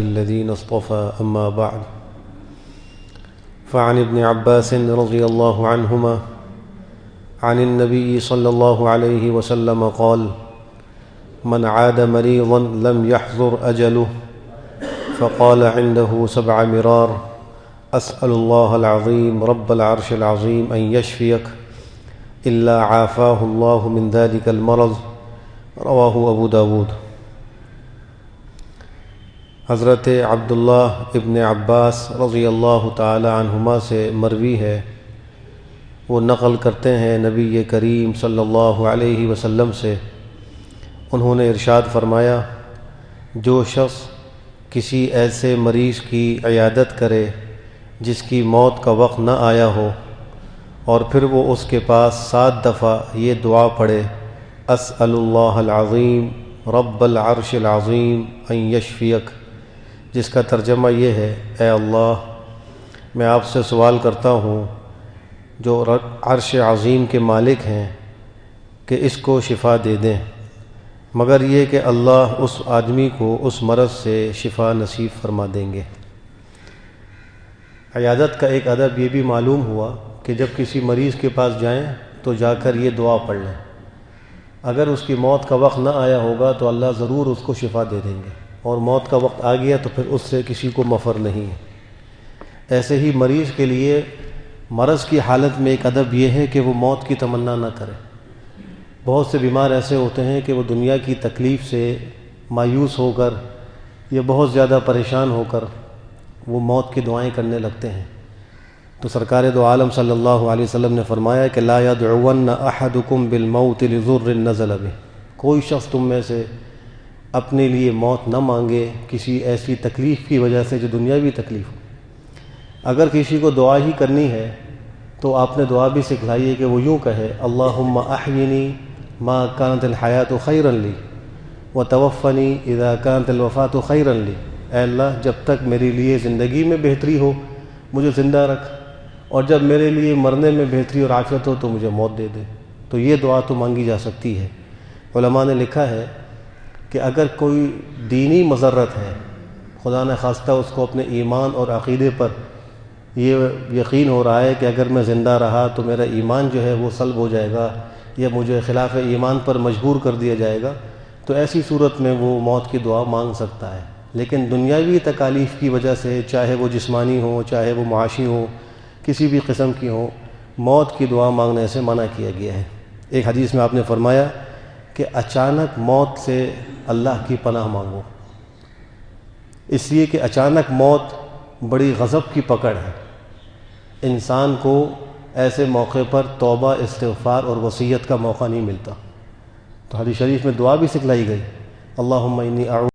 الذين اصطفى أما بعد فعن ابن عباس رضي الله عنهما عن النبي صلى الله عليه وسلم قال من عاد مريضا لم يحضر أجله فقال عنده 7 مرار أسأل الله العظيم رب العرش العظيم أن يشفيك إلا عافاه الله من ذلك المرض رواہ ابو داود۔ حضرت عبداللہ ابن عباس رضی اللہ تعالی عنہما سے مروی ہے، وہ نقل کرتے ہیں نبی کریم صلی اللہ علیہ وسلم سے، انہوں نے ارشاد فرمایا، جو شخص کسی ایسے مریض کی عیادت کرے جس کی موت کا وقت نہ آیا ہو اور پھر وہ اس کے پاس 7 دفعہ یہ دعا پڑھے، اسأل اللہ العظیم رب العرش العظیم ان یشفیک، جس کا ترجمہ یہ ہے، اے اللہ میں آپ سے سوال کرتا ہوں جو عرش عظیم کے مالک ہیں کہ اس کو شفا دے دیں، مگر یہ کہ اللہ اس آدمی کو اس مرض سے شفا نصیب فرما دیں گے۔ عیادت کا ایک ادب یہ بھی معلوم ہوا کہ جب کسی مریض کے پاس جائیں تو جا کر یہ دعا پڑھ لیں، اگر اس کی موت کا وقت نہ آیا ہوگا تو اللہ ضرور اس کو شفا دے دیں گے، اور موت کا وقت آ گیا تو پھر اس سے کسی کو مفر نہیں ہے۔ ایسے ہی مریض کے لیے مرض کی حالت میں ایک ادب یہ ہے کہ وہ موت کی تمنا نہ کرے۔ بہت سے بیمار ایسے ہوتے ہیں کہ وہ دنیا کی تکلیف سے مایوس ہو کر یا بہت زیادہ پریشان ہو کر وہ موت کی دعائیں کرنے لگتے ہیں، تو سرکار دو عالم صلی اللہ علیہ وسلم نے فرمایا کہ لا يدعون احدکم بالموت لضر نزل به، کوئی شخص تم میں سے اپنے لیے موت نہ مانگے کسی ایسی تکلیف کی وجہ سے جو دنیاوی تکلیف ہو۔ اگر کسی کو دعا ہی کرنی ہے تو آپ نے دعا بھی سکھلائی ہے کہ وہ یوں کہے، اللہم احینی ما کانت الحیات خیرا لی وتوفنی اذا کانت الوفات خیرا لی، اے اللہ جب تک میرے لیے زندگی میں بہتری ہو مجھے زندہ رکھ، اور جب میرے لیے مرنے میں بہتری اور عافیت ہو تو مجھے موت دے دے۔ تو یہ دعا تو مانگی جا سکتی ہے۔ علماء نے لکھا ہے کہ اگر کوئی دینی مضرت ہے، خدا نہ خواستہ اس کو اپنے ایمان اور عقیدے پر یہ یقین ہو رہا ہے کہ اگر میں زندہ رہا تو میرا ایمان جو ہے وہ سلب ہو جائے گا یا مجھے خلاف ایمان پر مجبور کر دیا جائے گا، تو ایسی صورت میں وہ موت کی دعا مانگ سکتا ہے۔ لیکن دنیاوی تکالیف کی وجہ سے، چاہے وہ جسمانی ہوں چاہے وہ معاشی ہوں، کسی بھی قسم کی ہوں، موت کی دعا مانگنے سے منع کیا گیا ہے۔ ایک حدیث میں آپ نے فرمایا کہ اچانک موت سے اللہ کی پناہ مانگو، اس لیے کہ اچانک موت بڑی غضب کی پکڑ ہے، انسان کو ایسے موقع پر توبہ، استغفار اور وصیت کا موقع نہیں ملتا۔ تو حدیث شریف میں دعا بھی سکھلائی گئی، اللہم انی اعوذ